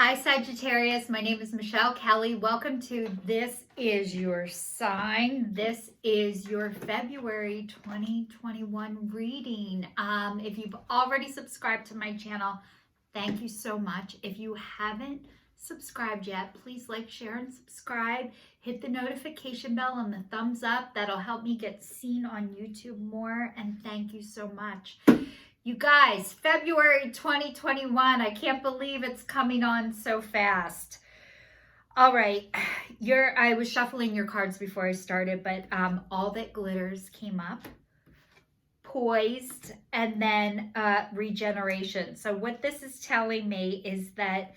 Hi Sagittarius, my name is Michelle Kelly. Welcome to This Is Your Sign. This is your February 2021 reading. If you've already subscribed to my channel, thank you so much. If you haven't subscribed yet, please like, share, and subscribe. Hit the notification bell and the thumbs up. That'll help me get seen on YouTube more, and thank you so much. You guys, February 2021, I can't believe it's coming on so fast. All right, I was shuffling your cards before I started, but All That Glitters came up, Poised, and then Regeneration. So what this is telling me is that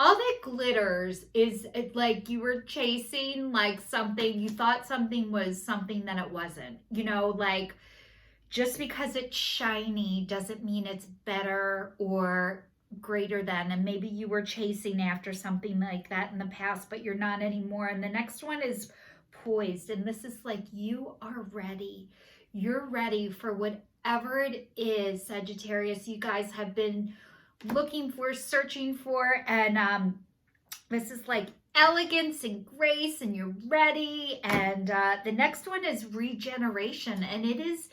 all that glitters is like you were chasing like something, you thought something was something that it wasn't, like just because it's shiny doesn't mean it's better or greater than. And maybe you were chasing after something like that in the past, but you're not anymore. And the next one is Poised. And this is like you are ready. You're ready for whatever it is, Sagittarius, you guys have been looking for, searching for. And this is like elegance and grace, and you're ready. And the next one is Regeneration. And it is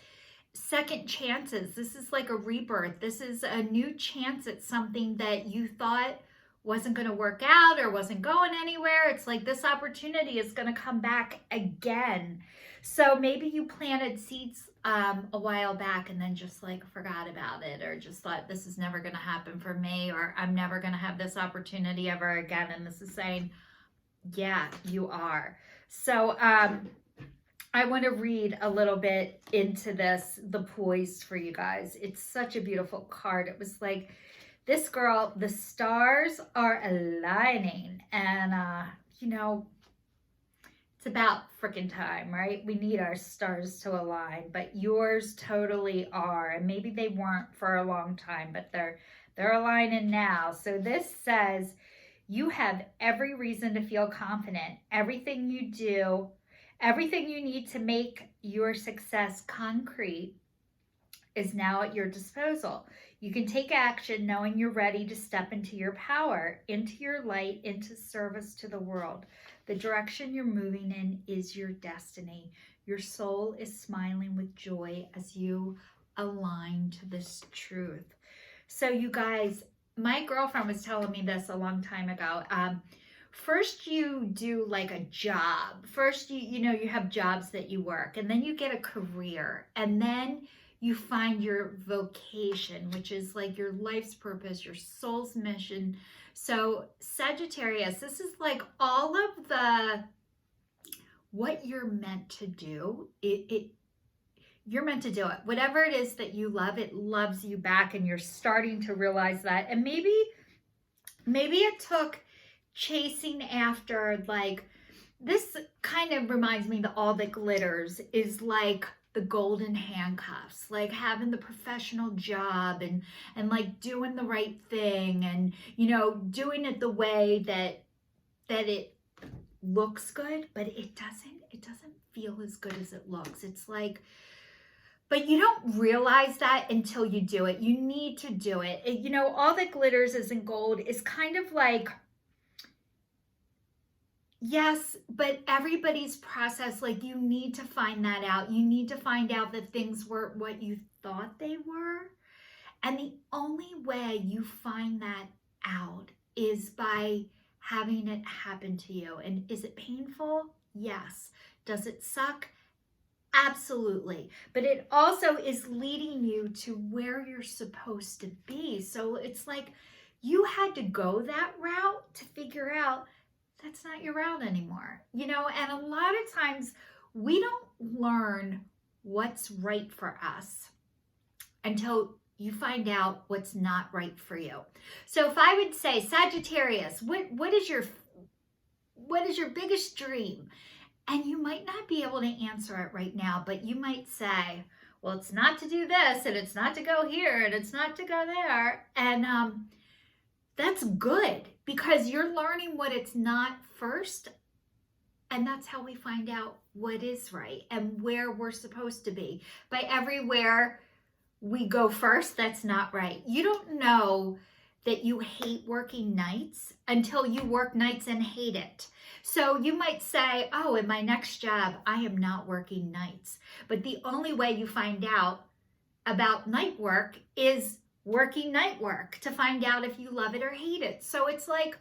second chances. This is like a rebirth. This is a new chance at something that you thought wasn't going to work out or wasn't going anywhere. It's like this opportunity is going to come back again. So maybe you planted seeds a while back and then just like forgot about it, or just thought this is never going to happen for me, or I'm never going to have this opportunity ever again. And this is saying, yeah, you are. So I want to read a little bit into this, the Poised, for you guys. It's such a beautiful card. It was like, this girl, the stars are aligning. And, it's about freaking time, right? We need our stars to align, but yours totally are. And maybe they weren't for a long time, but they're aligning now. So this says, you have every reason to feel confident. Everything you do, everything you need to make your success concrete is now at your disposal. You can take action knowing you're ready to step into your power, into your light, into service to the world. The direction you're moving in is your destiny. Your soul is smiling with joy as you align to this truth. So you guys, my girlfriend was telling me this a long time ago. First you do like a job. First you have jobs that you work, and then you get a career, and then you find your vocation, which is like your life's purpose, your soul's mission. So Sagittarius, this is like all of what you're meant to do. You're meant to do it. Whatever it is that you love, it loves you back, and you're starting to realize that. And maybe it took chasing after, like, this kind of reminds me that All That Glitters is like the golden handcuffs, like having the professional job and like doing the right thing, and doing it the way that it looks good, but it doesn't feel as good as it looks. It's like, but you don't realize that until you do it. You need to do it. All That Glitters Isn't Gold is kind of like, yes, but everybody's process, like you need to find that out. You need to find out that things weren't what you thought they were. And the only way you find that out is by having it happen to you. And is it painful? Yes. Does it suck? Absolutely. But it also is leading you to where you're supposed to be. So it's like you had to go that route to figure out that's not your route anymore, and a lot of times we don't learn what's right for us until you find out what's not right for you. So if I would say, Sagittarius, what is your biggest dream? And you might not be able to answer it right now, but you might say, well, it's not to do this, and it's not to go here, and it's not to go there. And that's good, because you're learning what it's not first. And that's how we find out what is right and where we're supposed to be. By everywhere we go first, that's not right. You don't know that you hate working nights until you work nights and hate it. So you might say, oh, in my next job, I am not working nights. But the only way you find out about night work is working night work to find out if you love it or hate it. So it's like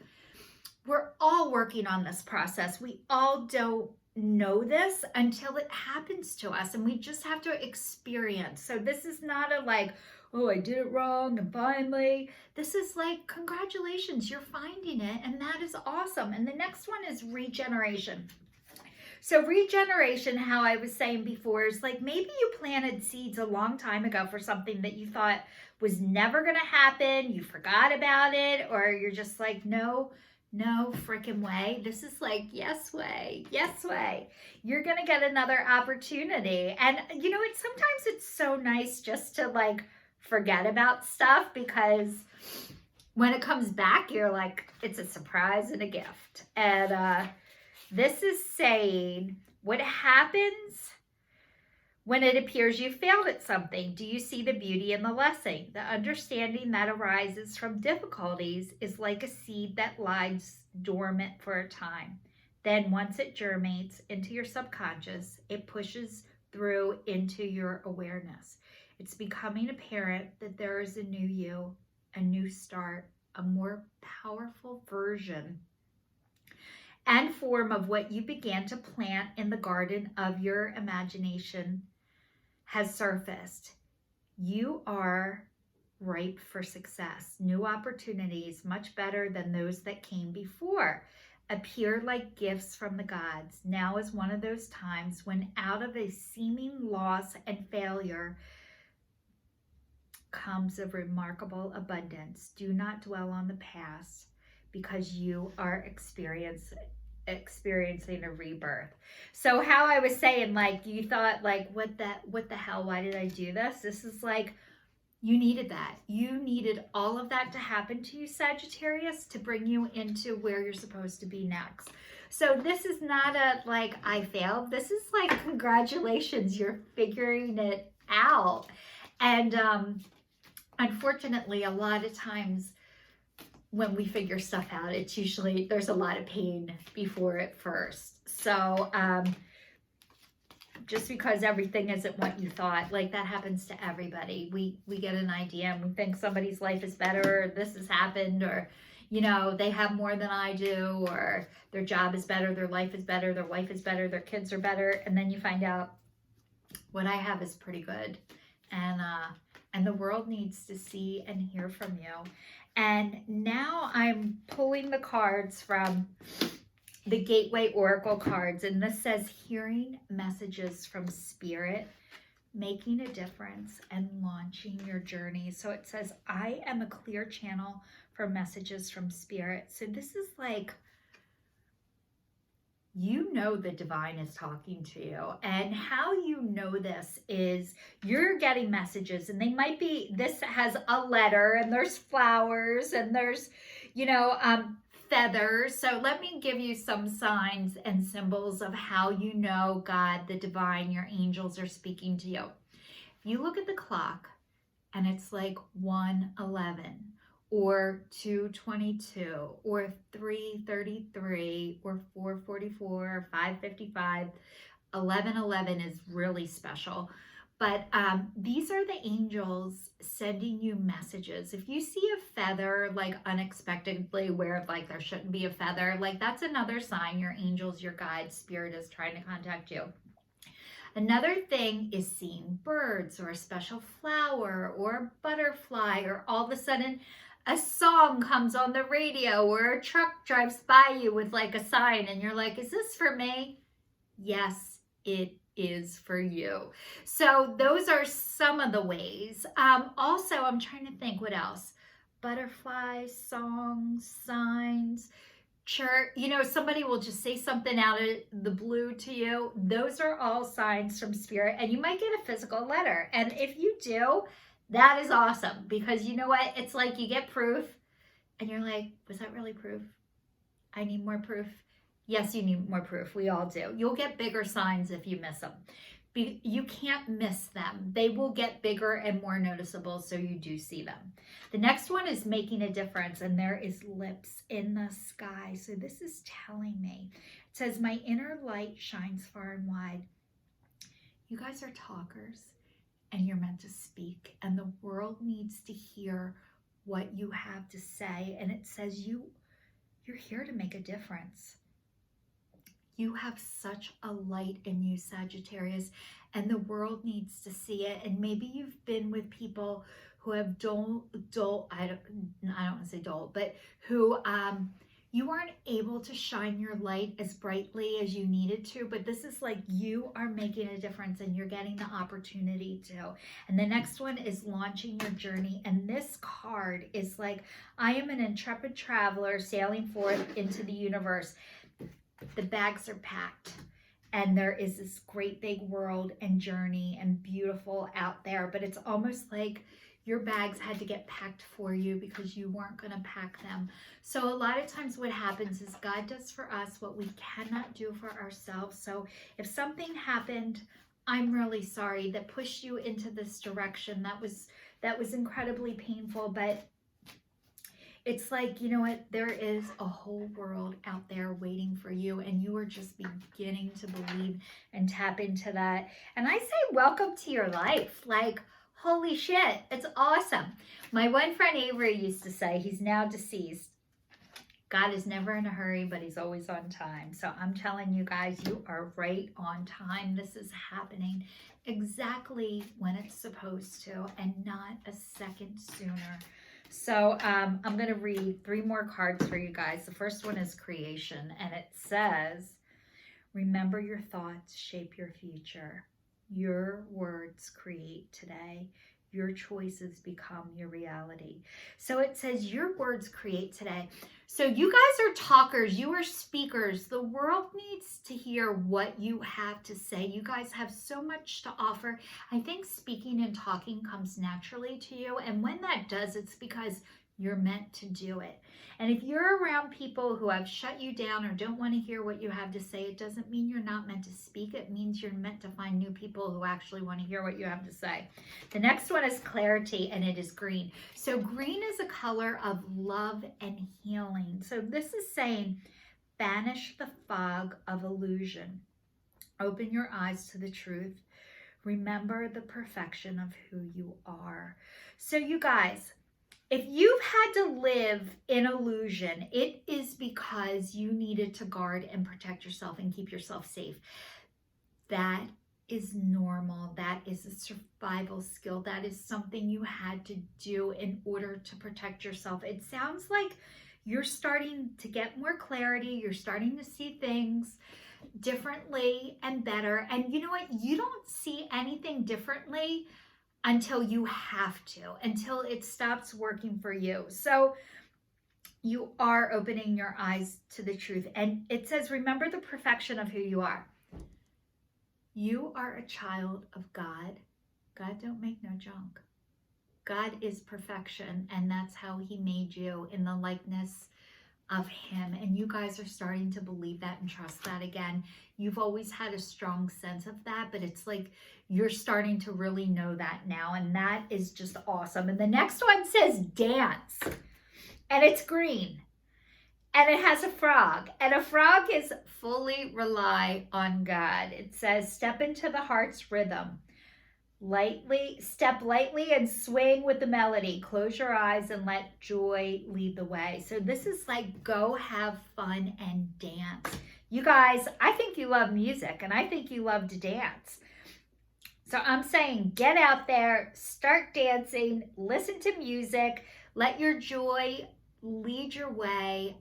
we're all working on this process. We all don't know this until it happens to us, and we just have to experience. So this is not a like, oh, I did it wrong and finally. This is like, congratulations, you're finding it, and that is awesome. And the next one is regeneration. So regeneration, how I was saying before, is like maybe you planted seeds a long time ago for something that you thought was never going to happen. You forgot about it, or you're just like, no freaking way. This is like, yes way. You're going to get another opportunity. And you know, sometimes it's so nice just to like forget about stuff, because when it comes back, you're like, it's a surprise and a gift. And this is saying, what happens when it appears you failed at something? Do you see the beauty in the lesson? The understanding that arises from difficulties is like a seed that lies dormant for a time. Then once it germinates into your subconscious, it pushes through into your awareness. It's becoming apparent that there is a new you, a new start, a more powerful version and form of what you began to plant in the garden of your imagination has surfaced. You are ripe for success. New opportunities, much better than those that came before, appear like gifts from the gods. Now is one of those times when out of a seeming loss and failure comes a remarkable abundance. Do not dwell on the past, because you are experiencing a rebirth. So how I was saying, like, you thought like, what the hell, why did I do this? This is like, you needed that. You needed all of that to happen to you, Sagittarius, to bring you into where you're supposed to be next. So this is not a like, I failed. This is like, congratulations, you're figuring it out. And unfortunately, a lot of times when we figure stuff out, it's usually, there's a lot of pain before it first. So just because everything isn't what you thought, like that happens to everybody. We get an idea and we think somebody's life is better, or this has happened, or, you know, they have more than I do, or their job is better, their life is better, their wife is better, their kids are better. And then you find out what I have is pretty good. And the world needs to see and hear from you. And now I'm pulling the cards from the Gateway Oracle cards. And this says, hearing messages from spirit, making a difference, and launching your journey. So it says, I am a clear channel for messages from spirit. So this is like, you know the divine is talking to you. And how you know this is you're getting messages, and they might be, this has a letter, and there's flowers, and there's, you know, feathers. So let me give you some signs and symbols of how you know God, the divine, your angels are speaking to you. If you look at the clock and it's like 1:11, or 2:22, or 3:33, or 4:44, or 5:55. 11:11 is really special. But these are the angels sending you messages. If you see a feather like unexpectedly where like there shouldn't be a feather, like that's another sign your angels, your guides, spirit is trying to contact you. Another thing is seeing birds, or a special flower, or a butterfly, or all of a sudden a song comes on the radio, or a truck drives by you with like a sign, and you're like, is this for me? Yes, it is for you. So those are some of the ways. Also, I'm trying to think what else. Butterflies, songs, signs, church. You know, somebody will just say something out of the blue to you. Those are all signs from spirit, and you might get a physical letter. And if you do, that is awesome, because you know what? It's like you get proof and you're like, was that really proof? I need more proof. Yes, you need more proof. We all do. You'll get bigger signs if you miss them. You can't miss them. They will get bigger and more noticeable, so you do see them. The next one is making a difference, and there is lips in the sky. So this is telling me, it says, my inner light shines far and wide. You guys are talkers, and you're meant to speak, and the world needs to hear what you have to say. And it says you're here to make a difference. You have such a light in you, Sagittarius, and the world needs to see it. And maybe you've been with people who have I don't want to say dull, but who you weren't able to shine your light as brightly as you needed to, but this is like you are making a difference and you're getting the opportunity to. And the next one is launching your journey. And this card is like, I am an intrepid traveler sailing forth into the universe. The bags are packed and there is this great big world and journey and beautiful out there, but it's almost like your bags had to get packed for you because you weren't going to pack them. So a lot of times what happens is God does for us what we cannot do for ourselves. So if something happened, I'm really sorry, that pushed you into this direction, that was incredibly painful, but it's like, you know what, there is a whole world out there waiting for you, and you are just beginning to believe and tap into that. And I say, welcome to your life. Like, holy shit, it's awesome. My one friend Avery used to say, he's now deceased, God is never in a hurry, but he's always on time. So I'm telling you guys, you are right on time. This is happening exactly when it's supposed to, and not a second sooner. So I'm going to read 3 more cards for you guys. The first one is creation, and it says, remember your thoughts shape your future. Your words create today. Your choices become your reality. So it says your words create today. So you guys are talkers. You are speakers. The world needs to hear what you have to say. You guys have so much to offer. I think speaking and talking comes naturally to you. And when that does, it's because you're meant to do it. And if you're around people who have shut you down or don't want to hear what you have to say, it doesn't mean you're not meant to speak. It means you're meant to find new people who actually want to hear what you have to say. The next one is clarity, and it is green. So green is a color of love and healing. So this is saying, banish the fog of illusion. Open your eyes to the truth. Remember the perfection of who you are. So you guys, if you've had to live in illusion, it is because you needed to guard and protect yourself and keep yourself safe. That is normal. That is a survival skill. That is something you had to do in order to protect yourself. It sounds like you're starting to get more clarity. You're starting to see things differently and better. And you know what? You don't see anything differently until you have to, until it stops working for you. So you are opening your eyes to the truth. And it says, remember the perfection of who you are. You are a child of God. God don't make no junk. God is perfection, and that's how he made you, in the likeness of him. And you guys are starting to believe that and trust that again. You've always had a strong sense of that, but it's like you're starting to really know that now, and that is just awesome. And the next one says dance, and it's green, and it has a frog, and a frog is fully rely on God. It says step into the heart's rhythm. Step lightly and swing with the melody. Close your eyes and let joy lead the way. So this is like, go have fun and dance. You guys, I think you love music, and I think you love to dance. So I'm saying, get out there, start dancing, listen to music, let your joy lead your way.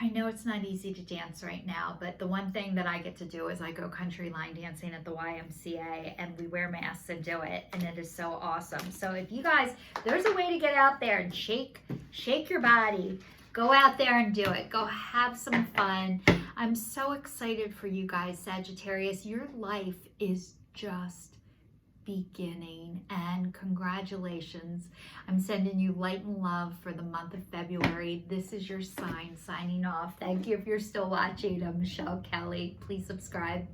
I know it's not easy to dance right now, but the one thing that I get to do is I go country line dancing at the YMCA, and we wear masks and do it, and it is so awesome. So if you guys, there's a way to get out there and shake your body. Go out there and do it. Go have some fun. I'm so excited for you guys, Sagittarius. Your life is just beginning, and congratulations. I'm sending you light and love for the month of February. This is your sign, signing off. Thank you if you're still watching. I'm Michelle Kelly. Please subscribe.